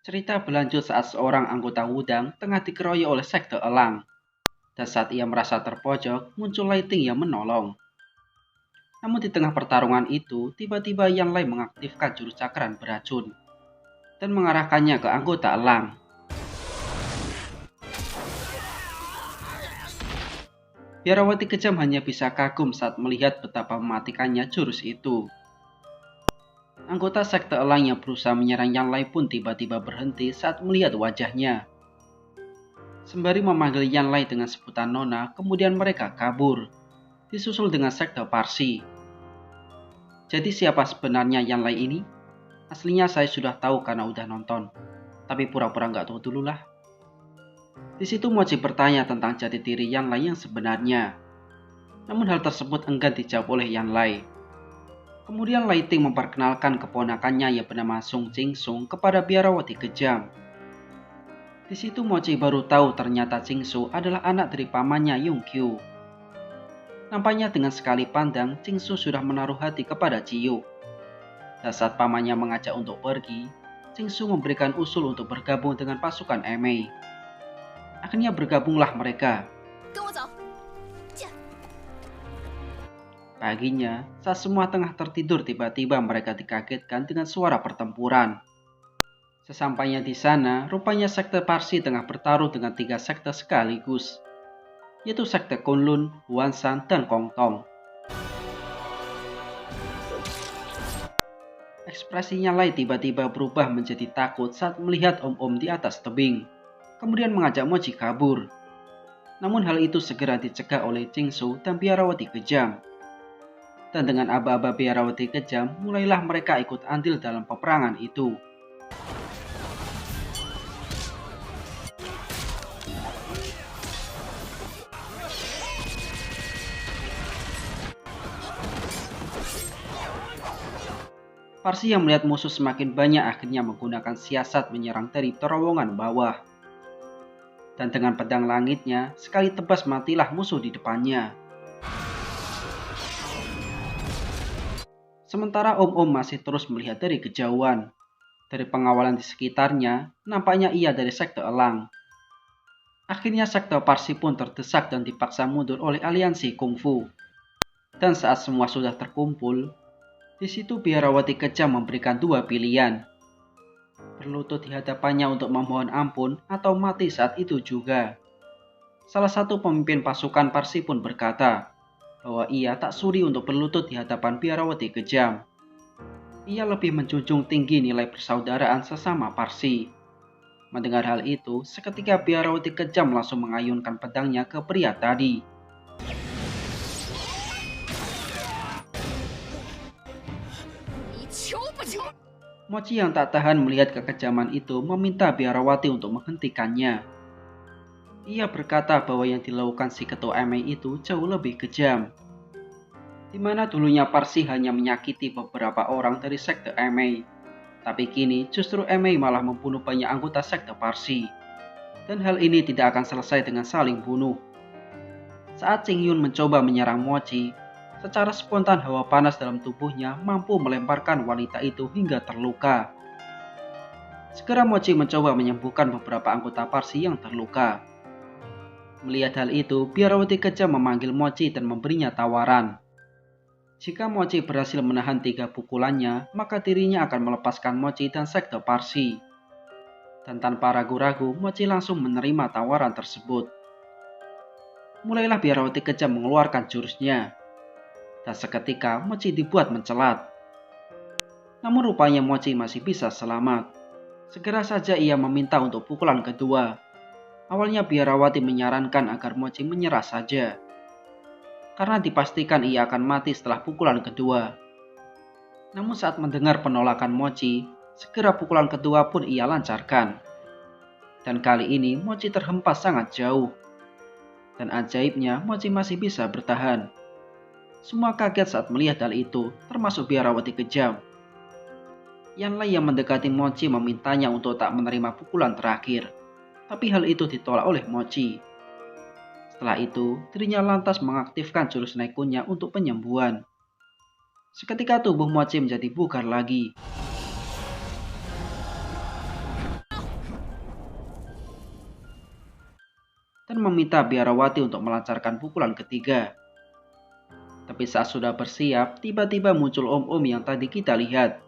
Cerita berlanjut saat seorang anggota Wudang tengah dikeroyok oleh sekte elang. Dan saat ia merasa terpojok, muncul Lighting yang menolong. Namun di tengah pertarungan itu, tiba-tiba Yan Lai mengaktifkan jurus cakran beracun dan mengarahkannya ke anggota elang. Biarawati kejam hanya bisa kagum saat melihat betapa mematikannya jurus itu. Anggota sekte elang yang berusaha menyerang Yan Lai pun tiba-tiba berhenti saat melihat wajahnya. Sembari memanggil Yan Lai dengan sebutan Nona, kemudian mereka kabur, disusul dengan sekte Parsi. Jadi siapa sebenarnya Yan Lai ini? Aslinya saya sudah tahu karena udah nonton, tapi pura-pura nggak tahu dulu lah. Di situ Mochi bertanya tentang jati diri Yan Lai yang sebenarnya. Namun hal tersebut enggan dijawab oleh Yan Lai. Kemudian Lighting memperkenalkan keponakannya yang bernama Sung Jing-sung kepada biarawati kejam. Di situ Mochi baru tahu ternyata Jingsu adalah anak dari pamannya Yongkyu. Nampaknya dengan sekali pandang, Jingsu sudah menaruh hati kepada Jiyu. Dan saat pamannya mengajak untuk pergi, Jingsu memberikan usul untuk bergabung dengan pasukan Emei. Akhirnya bergabunglah mereka. Paginya, saat semua tengah tertidur, tiba-tiba mereka dikagetkan dengan suara pertempuran. Sesampainya di sana, rupanya sekte Parsi tengah bertaruh dengan 3 sekte sekaligus, yaitu sekte Kunlun, Huanshan, dan Kongtong. Ekspresinya Lai tiba-tiba berubah menjadi takut saat melihat om-om di atas tebing, kemudian mengajak Mochi kabur. Namun hal itu segera dicegah oleh Jingsu dan biarawati kejam. Dan dengan aba-aba biarawati kejam, mulailah mereka ikut andil dalam peperangan itu. Parsi yang melihat musuh semakin banyak akhirnya menggunakan siasat menyerang dari terowongan bawah. Dan dengan pedang langitnya, sekali tebas matilah musuh di depannya. Sementara om-om masih terus melihat dari kejauhan. Dari pengawalan di sekitarnya, nampaknya ia dari sekte elang. Akhirnya sekte Parsi pun terdesak dan dipaksa mundur oleh aliansi kungfu. Dan saat semua sudah terkumpul, di situ biarawati kejam memberikan 2 pilihan. Berlutut di hadapannya untuk memohon ampun atau mati saat itu juga. Salah satu pemimpin pasukan Parsi pun berkata bahwa ia tak sudi untuk berlutut di hadapan biarawati kejam. Ia lebih menjunjung tinggi nilai persaudaraan sesama Parsi. Mendengar hal itu, seketika biarawati kejam langsung mengayunkan pedangnya ke pria tadi. Mochi yang tak tahan melihat kekejaman itu meminta biarawati untuk menghentikannya. Ia berkata bahwa yang dilakukan si ketua Emei itu jauh lebih kejam. Di mana dulunya Parsi hanya menyakiti beberapa orang dari sekte Emei, tapi kini justru Emei malah membunuh banyak anggota sekte Parsi. Dan hal ini tidak akan selesai dengan saling bunuh. Saat Qingyun mencoba menyerang Mochi, secara spontan hawa panas dalam tubuhnya mampu melemparkan wanita itu hingga terluka. Segera Mochi mencoba menyembuhkan beberapa anggota Parsi yang terluka. Melihat hal itu, biarawati kejam memanggil Mochi dan memberinya tawaran. Jika Mochi berhasil menahan 3 pukulannya, maka dirinya akan melepaskan Mochi dan sekte Parsi. Dan tanpa ragu-ragu, Mochi langsung menerima tawaran tersebut. Mulailah biarawati kejam mengeluarkan jurusnya. Dan seketika Mochi dibuat mencelat. Namun rupanya Mochi masih bisa selamat. Segera saja ia meminta untuk pukulan kedua. Awalnya biarawati menyarankan agar Mochi menyerah saja, karena dipastikan ia akan mati setelah pukulan kedua. Namun saat mendengar penolakan Mochi, segera pukulan kedua pun ia lancarkan. Dan kali ini Mochi terhempas sangat jauh. Dan ajaibnya Mochi masih bisa bertahan. Semua kaget saat melihat hal itu, termasuk biarawati kejam. Yan Lai yang mendekati Mochi memintanya untuk tak menerima pukulan terakhir. Tapi hal itu ditolak oleh Mochi. Setelah itu, dirinya lantas mengaktifkan jurus Nekunnya untuk penyembuhan. Seketika tubuh Mochi menjadi bugar lagi. meminta biarawati untuk melancarkan pukulan ketiga. Tapi saat sudah bersiap, tiba-tiba muncul om-om yang tadi kita lihat.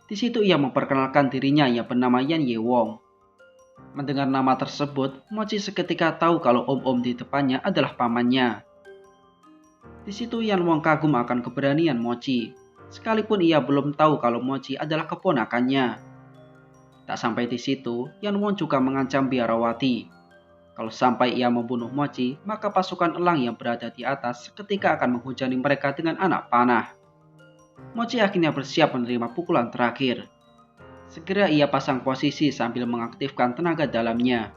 Di situ ia memperkenalkan dirinya yang bernama Yan Yewong. Mendengar nama tersebut, Mochi seketika tahu kalau om-om di depannya adalah pamannya. Di situ Yan Wong kagum akan keberanian Mochi, sekalipun ia belum tahu kalau Mochi adalah keponakannya. Tak sampai di situ, Yan Wong juga mengancam biarawati. Kalau sampai ia membunuh Mochi, maka pasukan elang yang berada di atas seketika akan menghujani mereka dengan anak panah. Mochi akhirnya bersiap menerima pukulan terakhir. Segera ia pasang posisi sambil mengaktifkan tenaga dalamnya.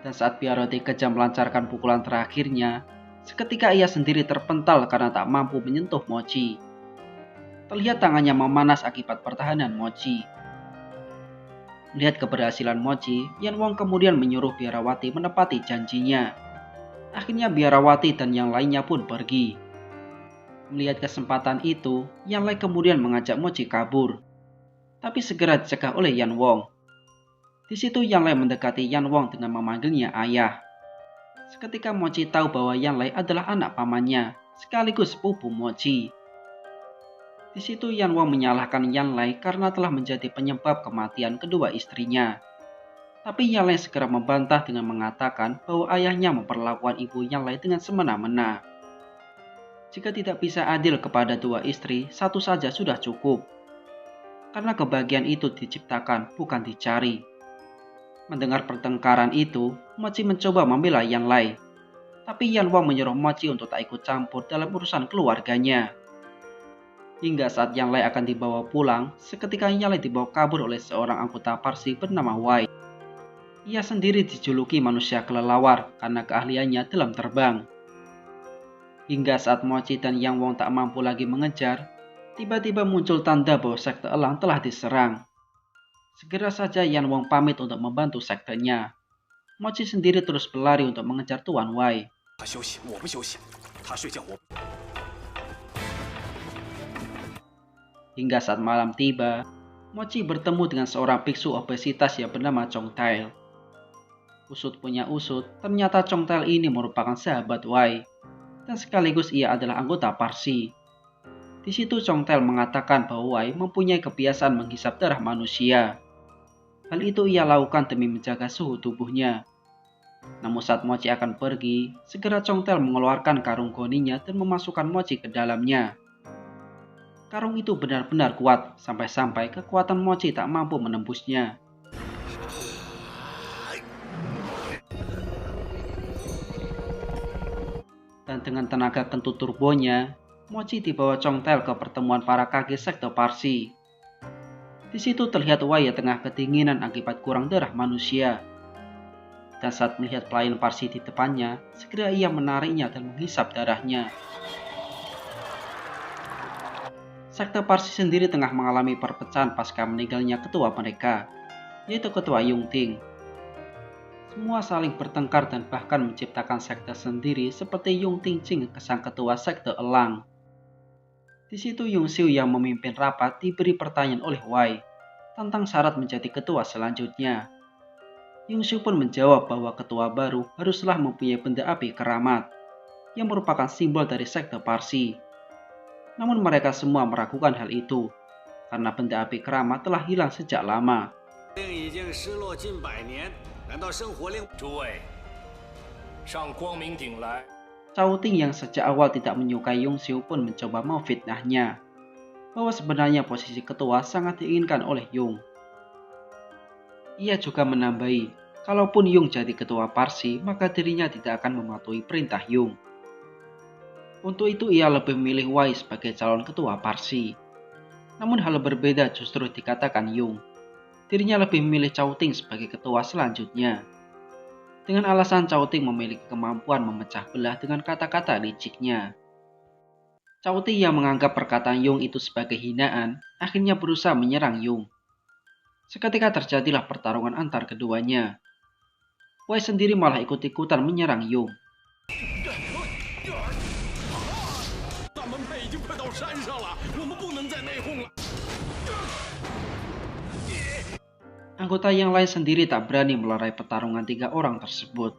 Dan saat biarawati kejam melancarkan pukulan terakhirnya, seketika ia sendiri terpental karena tak mampu menyentuh Mochi. Terlihat tangannya memanas akibat pertahanan Mochi. Melihat keberhasilan Mochi, Yan Wong kemudian menyuruh biarawati menepati janjinya. Akhirnya biarawati dan yang lainnya pun pergi. Melihat kesempatan itu, Yan Lai kemudian mengajak Mochi kabur. Tapi segera dicegah oleh Yan Wong. Di situ Yan Lai mendekati Yan Wong dengan memanggilnya ayah. Seketika Mochi tahu bahwa Yan Lai adalah anak pamannya, sekaligus sepupu Mochi. Di situ Yan Wong menyalahkan Yan Lai karena telah menjadi penyebab kematian kedua istrinya. Tapi Yan Lai segera membantah dengan mengatakan bahwa ayahnya memperlakukan ibu Yan Lai dengan semena-mena. Jika tidak bisa adil kepada dua istri, satu saja sudah cukup. Karena kebahagiaan itu diciptakan, bukan dicari. Mendengar pertengkaran itu, Mochi mencoba membela Yan Lai. Tapi Yan Wong menyuruh Mochi untuk tak ikut campur dalam urusan keluarganya. Hingga saat Yan Lai akan dibawa pulang, seketika Yan Lai dibawa kabur oleh seorang anggota Parsi bernama Wai. Ia sendiri dijuluki manusia kelelawar karena keahliannya dalam terbang. Hingga saat Mochi dan Yang Wong tak mampu lagi mengejar, tiba-tiba muncul tanda bahwa sekte elang telah diserang. Segera saja Yan Wong pamit untuk membantu sektenya. Mochi sendiri terus berlari untuk mengejar Tuan Wai. Hingga saat malam tiba, Mochi bertemu dengan seorang biksu obesitas yang bernama Chong Tail. Usut punya usut, ternyata Chong Tail ini merupakan sahabat Wai, dan sekaligus ia adalah anggota Parsi. Di situ Chong Tail mengatakan bahwa Wai mempunyai kebiasaan menghisap darah manusia. Hal itu ia lakukan demi menjaga suhu tubuhnya. Namun saat Mochi akan pergi, segera Chong Tail mengeluarkan karung goninya dan memasukkan Mochi ke dalamnya. Karung itu benar-benar kuat, sampai-sampai kekuatan Mochi tak mampu menembusnya. Dan dengan tenaga kentut turbonya, Mochi dibawa Chong Tail ke pertemuan para kage sekte Parsi. Di situ terlihat Wai yang tengah kedinginan akibat kurang darah manusia. Dan saat melihat pelayan Parsi di depannya, segera ia menariknya dan menghisap darahnya. Sekte Parsi sendiri tengah mengalami perpecahan pasca meninggalnya ketua mereka, yaitu ketua Yung Ting. Semua saling bertengkar dan bahkan menciptakan sekte sendiri seperti Yung Ting Ching sang ketua sekte elang. Di situ Yung Xiu yang memimpin rapat diberi pertanyaan oleh Wai tentang syarat menjadi ketua selanjutnya. Yung Xiu pun menjawab bahwa ketua baru haruslah mempunyai benda api keramat, yang merupakan simbol dari sekte Parsi. Namun mereka semua meragukan hal itu, karena benda api keramat telah hilang sejak lama. Cao Ting yang sejak awal tidak menyukai Yung Xiu pun mencoba memfitnahnya, bahwa sebenarnya posisi ketua sangat diinginkan oleh Yung. Ia juga menambahi, kalaupun Yung jadi ketua Parsi, maka dirinya tidak akan mematuhi perintah Yung. Untuk itu ia lebih memilih Wai sebagai calon ketua Parsi. Namun hal berbeda justru dikatakan Yung. Dirinya lebih memilih Cao Ting sebagai ketua selanjutnya. Dengan alasan Cao Ting memiliki kemampuan memecah belah dengan kata-kata liciknya. Cao Ting yang menganggap perkataan Yung itu sebagai hinaan, akhirnya berusaha menyerang Yung. Seketika terjadilah pertarungan antar keduanya. Wai sendiri malah ikut-ikutan menyerang Yung. Anggota yang lain sendiri tak berani melerai pertarungan 3 orang tersebut.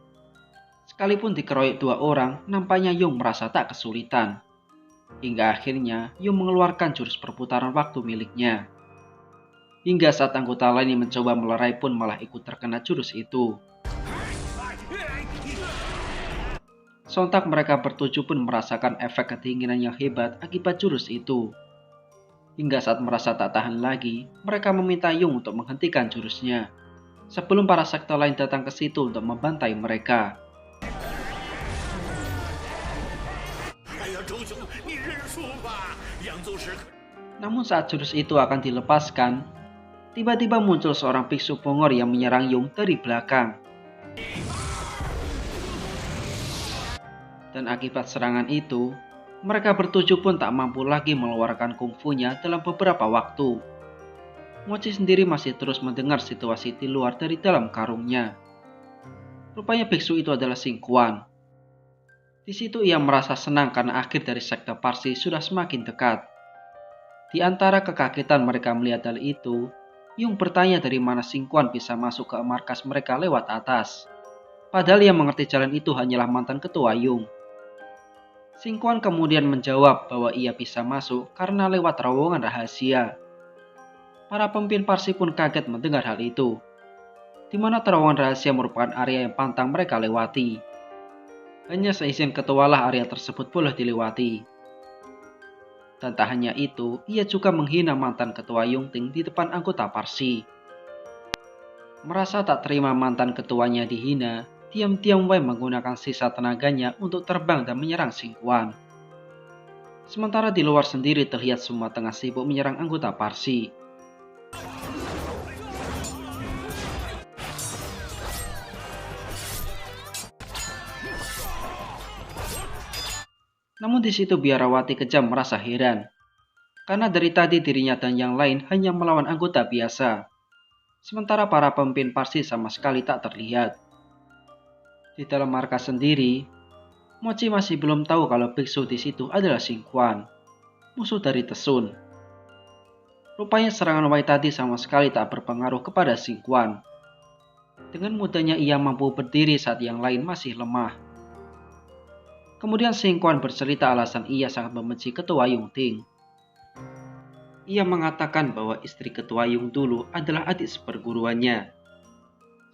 Sekalipun dikeroyok 2 orang, nampaknya Yung merasa tak kesulitan. Hingga akhirnya Yung mengeluarkan jurus perputaran waktu miliknya. Hingga saat anggota lain yang mencoba melerai pun malah ikut terkena jurus itu. Sontak mereka bertujuh pun merasakan efek kedinginan yang hebat akibat jurus itu. Hingga saat merasa tak tahan lagi, mereka meminta Yung untuk menghentikan jurusnya, sebelum para sekte lain datang ke situ untuk membantai mereka. Namun saat jurus itu akan dilepaskan, tiba-tiba muncul seorang biksu pongor yang menyerang Yung dari belakang. Dan akibat serangan itu, mereka bertujuh pun tak mampu lagi mengeluarkan kungfunya dalam beberapa waktu. Mochi sendiri masih terus mendengar situasi di luar dari dalam karungnya. Rupanya biksu itu adalah Xing Quan. Di situ ia merasa senang karena akhir dari sekte Parsi sudah semakin dekat. Di antara kekagetan mereka melihat hal itu, Yung bertanya dari mana Xing Quan bisa masuk ke markas mereka lewat atas. Padahal ia mengerti jalan itu hanyalah mantan ketua Yung. Xing Quan kemudian menjawab bahwa ia bisa masuk karena lewat terowongan rahasia. Para pemimpin Parsi pun kaget mendengar hal itu, di mana terowongan rahasia merupakan area yang pantang mereka lewati. Hanya seizin ketualah area tersebut boleh dilewati. Dan tak hanya itu, ia juga menghina mantan ketua Yongting di depan anggota Parsi. Merasa tak terima mantan ketuanya dihina, diam-diam Wei menggunakan sisa tenaganya untuk terbang dan menyerang Xing Quan. Sementara di luar sendiri terlihat semua tengah sibuk menyerang anggota Parsi. Namun di situ biarawati kejam merasa heran, karena dari tadi dirinya dan yang lain hanya melawan anggota biasa, sementara para pemimpin Parsi sama sekali tak terlihat. Di dalam markas sendiri, Mochi masih belum tahu kalau biksu di situ adalah Xing Quan, musuh dari Tesun. Rupanya serangan Wei tadi sama sekali tak berpengaruh kepada Xing Quan. Dengan mudahnya ia mampu berdiri saat yang lain masih lemah. Kemudian Xing Quan bercerita alasan ia sangat membenci ketua Yongting. Ia mengatakan bahwa istri ketua Yung dulu adalah adik seperguruannya.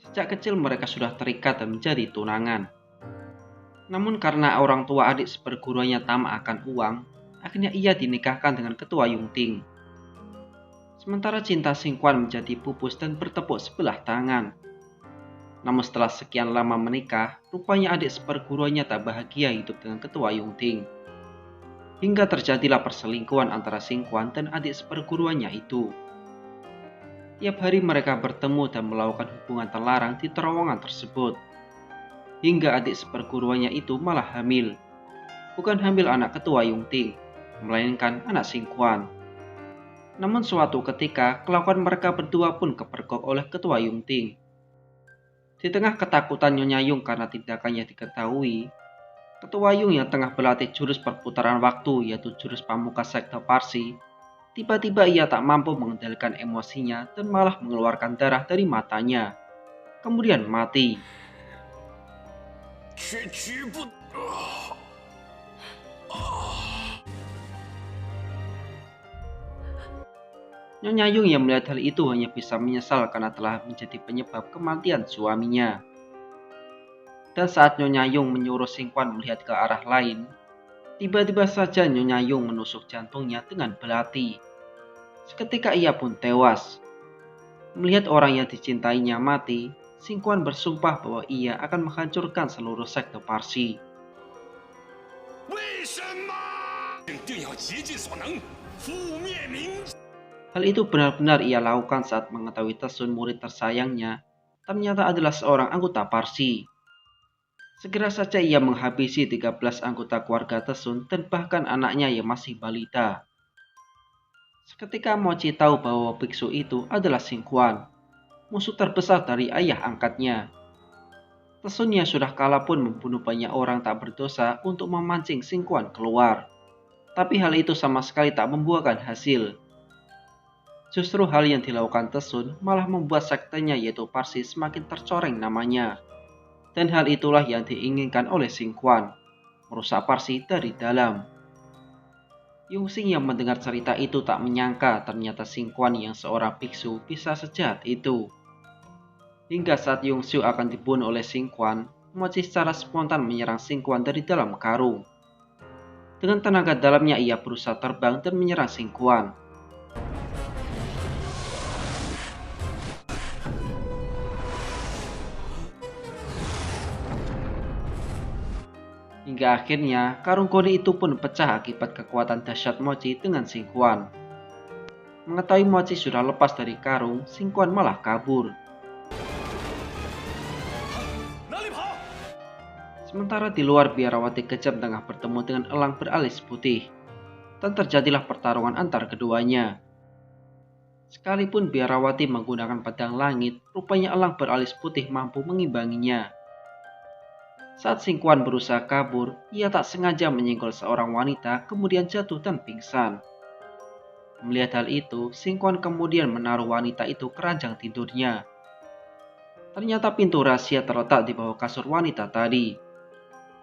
Sejak kecil mereka sudah terikat dan menjadi tunangan. Namun karena orang tua adik seperguruannya tamak akan uang, akhirnya ia dinikahkan dengan ketua Yongting. Sementara cinta Xing Quan menjadi pupus dan bertepuk sebelah tangan. Namun setelah sekian lama menikah, rupanya adik seperguruannya tak bahagia hidup dengan ketua Yongting. Hingga terjadilah perselingkuhan antara Xing Quan dan adik seperguruannya itu. Tiap hari mereka bertemu dan melakukan hubungan terlarang di terowongan tersebut. Hingga adik seperguruannya itu malah hamil. Bukan hamil anak ketua Yongting, melainkan anak Xing Quan. Namun suatu ketika, kelakuan mereka berdua pun kepergok oleh ketua Yongting. Di tengah ketakutan Nyonya Yung karena tindakannya diketahui, ketua Yung yang tengah berlatih jurus perputaran waktu yaitu jurus pamungkas sekte Parsi, tiba-tiba ia tak mampu mengendalikan emosinya dan malah mengeluarkan darah dari matanya. Kemudian mati. Nyonya Yung yang melihat hal itu hanya bisa menyesal karena telah menjadi penyebab kematian suaminya. Dan saat Nyonya Yung menyuruh Xing Quan melihat ke arah lain, tiba-tiba saja Nyonya Yung menusuk jantungnya dengan belati. Seketika ia pun tewas. Melihat orang yang dicintainya mati, Xing Quan bersumpah bahwa ia akan menghancurkan seluruh sekte Parsi. Hal itu benar-benar ia lakukan saat mengetahui Tesun murid tersayangnya ternyata adalah seorang anggota Parsi. Segera saja ia menghabisi 13 anggota keluarga Tesun dan bahkan anaknya yang masih balita. Seketika Mochi tahu bahwa biksu itu adalah Xing Quan, musuh terbesar dari ayah angkatnya. Tesun yang sudah kalah pun membunuh banyak orang tak berdosa untuk memancing Xing Quan keluar. Tapi hal itu sama sekali tak membuahkan hasil. Justru hal yang dilakukan Tesun malah membuat sektenya yaitu Parsi semakin tercoreng namanya. Dan hal itulah yang diinginkan oleh Xingquan, merusak Parsi dari dalam. Yongxing yang mendengar cerita itu tak menyangka ternyata Xingquan yang seorang biksu bisa sejahat itu. Hingga saat Yongxiu akan dibunuh oleh Xingquan, Mochi secara spontan menyerang Xingquan dari dalam karung. Dengan tenaga dalamnya ia berusaha terbang dan menyerang Xingquan. Hingga akhirnya karung kode itu pun pecah akibat kekuatan dahsyat Mochi dengan Xingquan. Mengetahui Mochi sudah lepas dari karung, Xingquan malah kabur. Sementara di luar biarawati kejam tengah bertemu dengan elang beralis putih, dan terjadilah pertarungan antar keduanya. Sekalipun biarawati menggunakan pedang langit, rupanya elang beralis putih mampu mengimbanginya. Saat Xingquan berusaha kabur, ia tak sengaja menyenggol seorang wanita kemudian jatuh dan pingsan. Melihat hal itu, Xingquan kemudian menaruh wanita itu ke ranjang tidurnya. Ternyata pintu rahasia terletak di bawah kasur wanita tadi.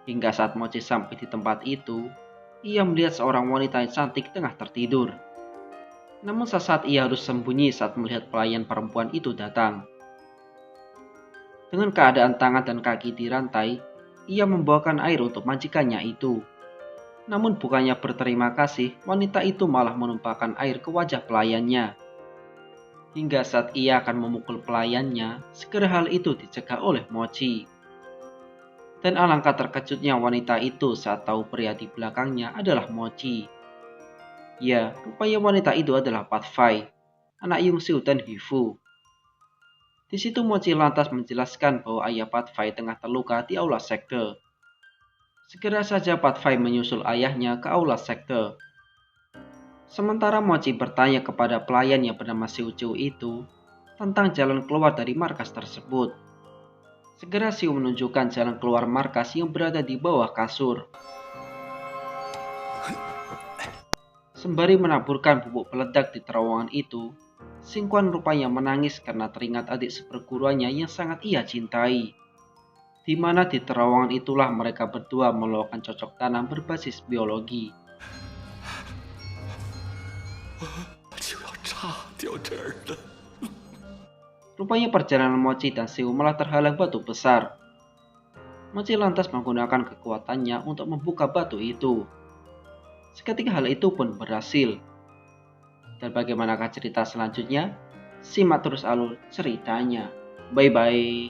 Hingga saat Mochi sampai di tempat itu, ia melihat seorang wanita yang cantik tengah tertidur. Namun sesaat ia harus sembunyi saat melihat pelayan perempuan itu datang. Dengan keadaan tangan dan kaki dirantai, ia membawakan air untuk majikannya itu. Namun bukannya berterima kasih, wanita itu malah menumpahkan air ke wajah pelayannya. Hingga saat ia akan memukul pelayannya, segera hal itu dicegah oleh Mochi. Dan alangkah terkejutnya wanita itu saat tahu pria di belakangnya adalah Mochi. Ya, rupanya wanita itu adalah Pat Fai, anak Yongxiu dan Hifu. Di situ Mochi lantas menjelaskan bahwa ayah Pat Fai tengah terluka di aula sekte. Segera saja Pat Fai menyusul ayahnya ke aula sekte. Sementara Mochi bertanya kepada pelayan yang bernama Xiu Chu itu tentang jalan keluar dari markas tersebut. Segera Xiu menunjukkan jalan keluar markas yang berada di bawah kasur. Sembari menaburkan bubuk peledak di terowongan itu, Xingquan rupanya menangis karena teringat adik seperguruannya yang sangat ia cintai. Di mana di terowongan itulah mereka berdua melakukan cocok tanam berbasis biologi. Rupanya perjalanan Mochi dan Xiu malah terhalang batu besar. Mochi lantas menggunakan kekuatannya untuk membuka batu itu. Seketika hal itu pun berhasil. Dan bagaimanakah cerita selanjutnya? Simak terus alur ceritanya. Bye bye.